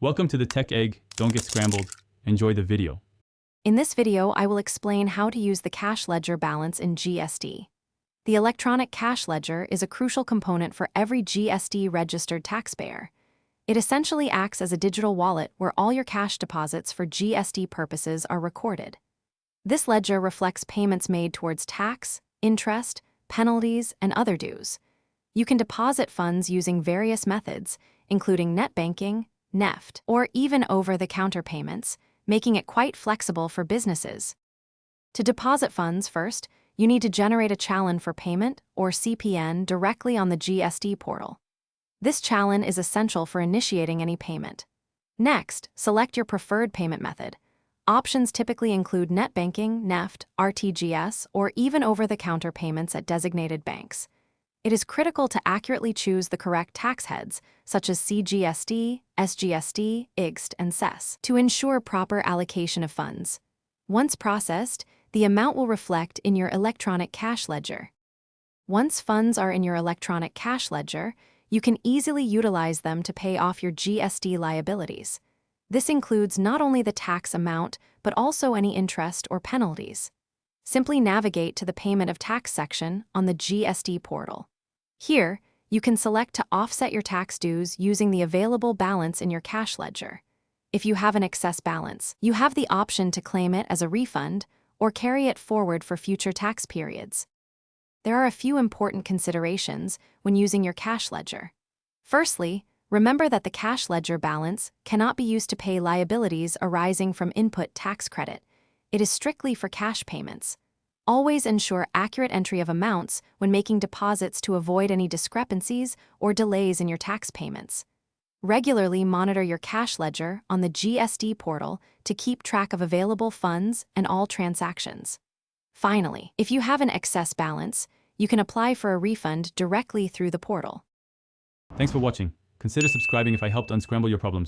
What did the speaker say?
Welcome to the Tech Egg. Don't get scrambled. Enjoy the video. In this video, I will explain how to use the cash ledger balance in GST. The electronic cash ledger is a crucial component for every GST-registered taxpayer. It essentially acts as a digital wallet where all your cash deposits for GST purposes are recorded. This ledger reflects payments made towards tax, interest, penalties, and other dues. You can deposit funds using various methods, including net banking, NEFT, or even over-the-counter payments, making it quite flexible for businesses. To deposit funds first, you need to generate a challan for payment, or CPN, directly on the GST portal. This challan is essential for initiating any payment. Next, select your preferred payment method. Options typically include net banking, NEFT, RTGS, or even over-the-counter payments at designated banks. It is critical to accurately choose the correct tax heads, such as CGST, SGST, IGST, and CES, to ensure proper allocation of funds. Once processed, the amount will reflect in your electronic cash ledger. Once funds are in your electronic cash ledger, you can easily utilize them to pay off your GST liabilities. This includes not only the tax amount, but also any interest or penalties. Simply navigate to the Payment of Tax section on the GST portal. Here, you can select to offset your tax dues using the available balance in your cash ledger. If you have an excess balance, you have the option to claim it as a refund or carry it forward for future tax periods. There are a few important considerations when using your cash ledger. Firstly, remember that the cash ledger balance cannot be used to pay liabilities arising from input tax credit. It is strictly for cash payments. Always ensure accurate entry of amounts when making deposits to avoid any discrepancies or delays in your tax payments. Regularly monitor your cash ledger on the GST portal to keep track of available funds and all transactions. Finally, if you have an excess balance, you can apply for a refund directly through the portal. Thanks for watching. Consider subscribing if I helped unscramble your problems.